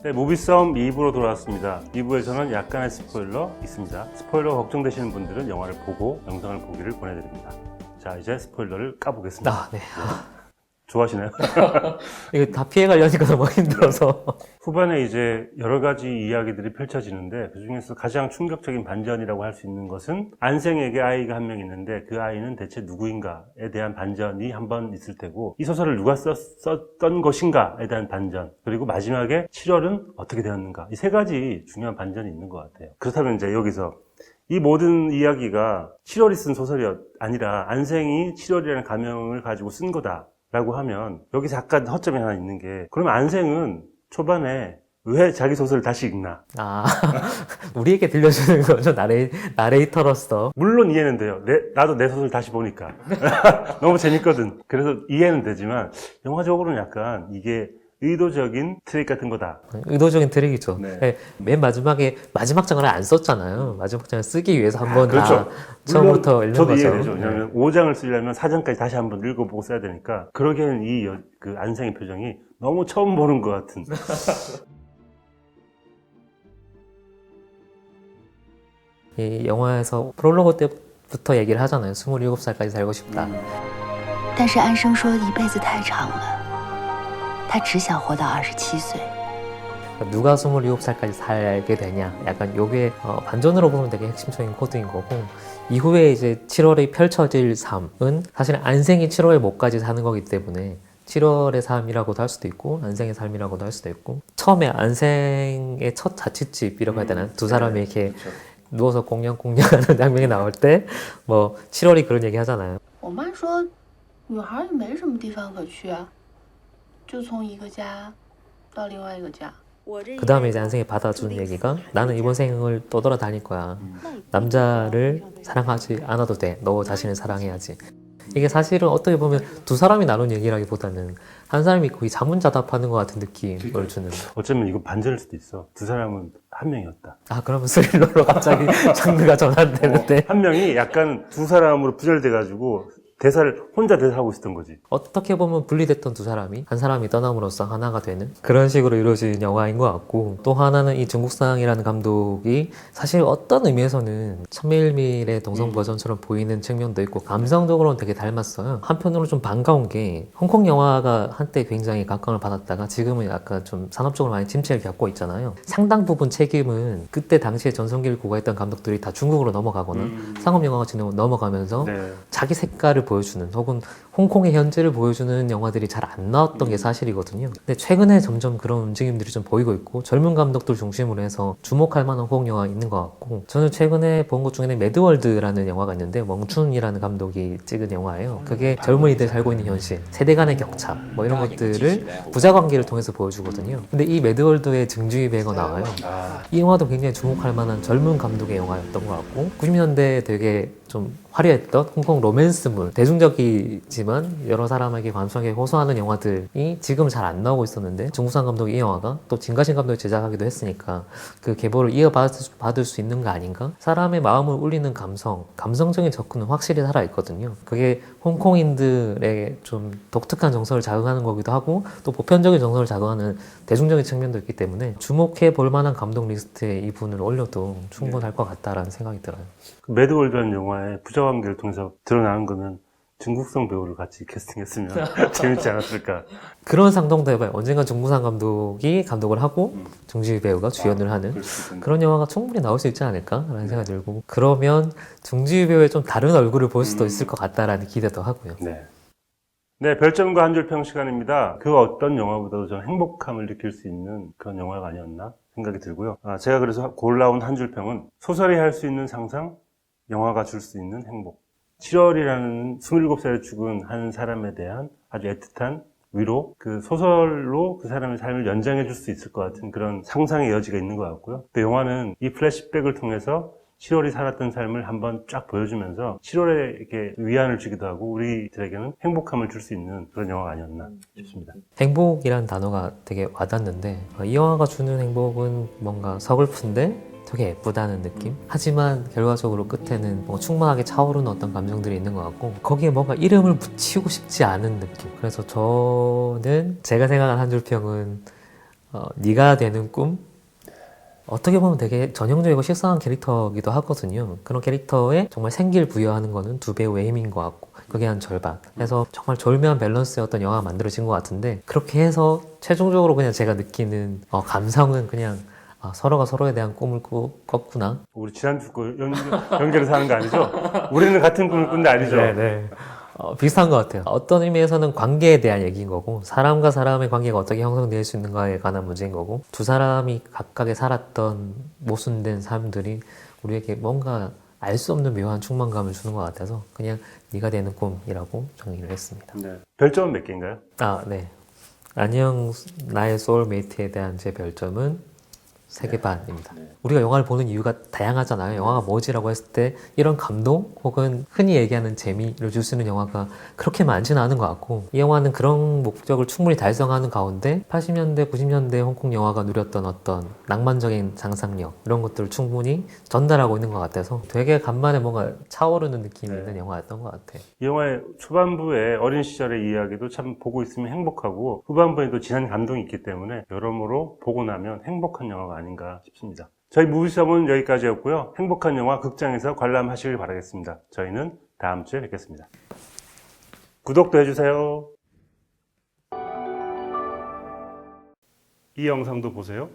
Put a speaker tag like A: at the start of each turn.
A: 네, 무비썸 2부로 돌아왔습니다. 2부에서는 약간의 스포일러 있습니다. 스포일러 걱정되시는 분들은 영화를 보고 영상을 보기를 권해드립니다. 자, 이제 스포일러를 까보겠습니다.
B: 네.
A: 좋아하시나요?
B: 이거 다 피해가려니까 너무 힘들어서.
A: 후반에 이제 여러 가지 이야기들이 펼쳐지는데 그 중에서 가장 충격적인 반전이라고 할 수 있는 것은 안생에게 아이가 한 명 있는데 그 아이는 대체 누구인가에 대한 반전이 한 번 있을 테고 이 소설을 누가 썼던 것인가에 대한 반전, 그리고 마지막에 7월은 어떻게 되었는가, 이 세 가지 중요한 반전이 있는 것 같아요. 그렇다면 이제 여기서 이 모든 이야기가 7월이 쓴 소설이 아니라 안생이 7월이라는 가명을 가지고 쓴 거다 라고 하면 여기서 약간 허점이 하나 있는 게, 그러면 안생은 초반에 왜 자기 소설을 다시 읽나?
B: 우리에게 들려주는 거죠. 나레이터로서.
A: 물론 이해는 돼요. 나도 내 소설 다시 보니까 너무 재밌거든. 그래서 이해는 되지만 영화적으로는 약간 이게 의도적인 트릭 같은 거다.
B: 의도적인 트릭이죠.
A: 네.
B: 네, 맨 마지막에 마지막 장을 안 썼잖아요. 마지막 장을 쓰기 위해서 한번
A: 그렇죠.
B: 다 처음부터 읽는
A: 저도
B: 거죠.
A: 이해되죠. 왜냐하면 5장을 쓰려면 4장까지 다시 한번 읽어보고 써야 되니까. 그러기에는 그 안생의 표정이 너무 처음 보는 것 같은.
B: 이 영화에서 프롤로그 때부터 얘기를 하잖아요. 27살까지 살고 싶다.
C: 但是安生说一辈子太长了，他只想活到27岁。
B: 누가 27살까지 살게 되냐. 약간 요게 반전으로 보면 되게 핵심적인 코드인 거고, 이후에 이제 7월에 펼쳐질 삶은 사실 안생이 7월의 목까지 사는 거기 때문에 7월의 삶이라고도 할 수도 있고 안생의 삶이라고도 할 수도 있고, 처음에 안생의 첫 자취집이라고 해야 되나? 두 사람이 이렇게 누워서 공냥공냥하는 장면이 나올 때 뭐 7월이 그런 얘기 하잖아요.
D: 我妈说，女孩也没什么地方可去啊，就从一个家到另外一个家。
B: 그 다음에 이제 안생이 받아준 얘기가, 나는 이번 생을 또 돌아다닐 거야. 남자를 사랑하지 않아도 돼. 너 자신을 사랑해야지. 이게 사실은 어떻게 보면 두 사람이 나눈 얘기라기보다는 한 사람이 거의 자문자답하는 것 같은 느낌을 주는.
A: 어쩌면 이거 반전일 수도 있어. 두 사람은 한 명이었다.
B: 그러면 스릴러로 갑자기 장르가 전환되는데.
A: 한 명이 약간 두 사람으로 부절돼가지고 혼자 대사하고 있었던 거지.
B: 어떻게 보면 분리됐던 두 사람이 한 사람이 떠남으로써 하나가 되는 그런 식으로 이루어진 영화인 것 같고, 또 하나는 이 중국상이라는 감독이 사실 어떤 의미에서는 천밀밀의 동성 버전처럼 보이는 측면도 있고 감성적으로는 되게 닮았어요. 한편으로 좀 반가운 게 홍콩 영화가 한때 굉장히 각광을 받았다가 지금은 약간 좀 산업적으로 많이 침체를 겪고 있잖아요. 상당 부분 책임은 그때 당시에 전성기를 구가했던 감독들이 다 중국으로 넘어가거나 상업 영화가 진행으로 넘어가면서
A: 네.
B: 자기 색깔을 보여주는, 혹은 홍콩의 현재를 보여주는 영화들이 잘 안 나왔던 게 사실이거든요. 근데 최근에 점점 그런 움직임들이 좀 보이고 있고, 젊은 감독들 중심으로 해서 주목할 만한 홍콩 영화가 있는 것 같고, 저는 최근에 본 것 중에는 매드월드라는 영화가 있는데, 멍춘이라는 감독이 찍은 영화예요. 그게 젊은이들 살고 있는 현실, 세대 간의 격차, 뭐 이런 것들을 부자관계를 통해서 보여주거든요. 근데 이 매드월드의 증주희 배우가 나와요. 이 영화도 굉장히 주목할 만한 젊은 감독의 영화였던 것 같고, 90년대에 되게 좀 화려했던 홍콩 로맨스물, 대중적이지만 여러 사람에게 감성에 호소하는 영화들이 지금 잘 안 나오고 있었는데, 중국산 감독이 이 영화가 또 진가신 감독이 제작하기도 했으니까 그 계보를 이어받을 수 있는 거 아닌가? 사람의 마음을 울리는 감성적인 접근은 확실히 살아있거든요. 그게 홍콩인들의 좀 독특한 정서를 자극하는 거기도 하고, 또 보편적인 정서를 자극하는 대중적인 측면도 있기 때문에 주목해 볼 만한 감독 리스트에 이분을 올려도 충분할 것 같다라는 생각이 들어요.
A: 그 매드월드라는 영화의 부자관계를 통해서 드러나는 거면 중국성 배우를 같이 캐스팅했으면 재밌지 않았을까.
B: 그런 상상도 해봐요. 언젠가 중국산 감독이 감독을 하고 정지휘 배우가 주연을 하는 그런 영화가 충분히 나올 수 있지 않을까라는 생각이 들고, 그러면 정지휘 배우의 좀 다른 얼굴을 볼 수도 있을 것 같다라는 기대도 하고요.
A: 네, 별점과 한 줄 평 시간입니다. 그 어떤 영화보다도 저는 행복함을 느낄 수 있는 그런 영화가 아니었나 생각이 들고요. 제가 그래서 골라온 한 줄 평은, 소설이 할 수 있는 상상, 영화가 줄 수 있는 행복. 7월이라는 27살에 죽은 한 사람에 대한 아주 애틋한 위로, 그 소설로 그 사람의 삶을 연장해 줄 수 있을 것 같은 그런 상상의 여지가 있는 것 같고요. 또 영화는 이 플래시백을 통해서 7월이 살았던 삶을 한번 쫙 보여주면서 7월에 이렇게 위안을 주기도 하고 우리들에게는 행복함을 줄 수 있는 그런 영화가 아니었나 싶습니다.
B: 행복이라는 단어가 되게 와닿는데, 이 영화가 주는 행복은 뭔가 서글픈데 되게 예쁘다는 느낌? 하지만 결과적으로 끝에는 뭐 충만하게 차오르는 어떤 감정들이 있는 것 같고, 거기에 뭔가 이름을 붙이고 싶지 않은 느낌. 그래서 저는 제가 생각한 한 줄 평은 네가 되는 꿈? 어떻게 보면 되게 전형적이고 식상한 캐릭터이기도 하거든요. 그런 캐릭터에 정말 생기를 부여하는 거는 두 배우의 힘인 것 같고 그게 한 절반. 그래서 정말 절묘한 밸런스의 어떤 영화가 만들어진 것 같은데 그렇게 해서 최종적으로 그냥 제가 느끼는 감상은 그냥 서로가 서로에 대한 꿈을 꿨구나.
A: 우리 지난주 그 연결해서 하는 거 아니죠? 우리는 같은 꿈을 꾼데 아니죠?
B: 네네. 비슷한 것 같아요. 어떤 의미에서는 관계에 대한 얘기인 거고 사람과 사람의 관계가 어떻게 형성될 수 있는가에 관한 문제인 거고 두 사람이 각각의 살았던 모순된 삶들이 우리에게 뭔가 알 수 없는 묘한 충만감을 주는 것 같아서 그냥 네가 되는 꿈이라고 정의를 했습니다.
A: 네. 별점은 몇 개인가요?
B: 네. 안녕 나의 소울메이트에 대한 제 별점은 3개 반입니다. 우리가 영화를 보는 이유가 다양하잖아요. 영화가 뭐지라고 했을 때 이런 감동 혹은 흔히 얘기하는 재미를 줄 수 있는 영화가 그렇게 많지는 않은 것 같고 이 영화는 그런 목적을 충분히 달성하는 가운데 80년대, 90년대 홍콩 영화가 누렸던 어떤 낭만적인 상상력 이런 것들을 충분히 전달하고 있는 것 같아서 되게 간만에 뭔가 차오르는 느낌이 있는 영화였던 것 같아요.
A: 이 영화의 초반부의 어린 시절의 이야기도 참 보고 있으면 행복하고 후반부에도 진한 감동이 있기 때문에 여러모로 보고 나면 행복한 영화가 아닌가 싶습니다. 저희 무비썸은 여기까지였고요. 행복한 영화 극장에서 관람하시길 바라겠습니다. 저희는 다음 주에 뵙겠습니다. 구독도 해주세요. 이 영상도 보세요.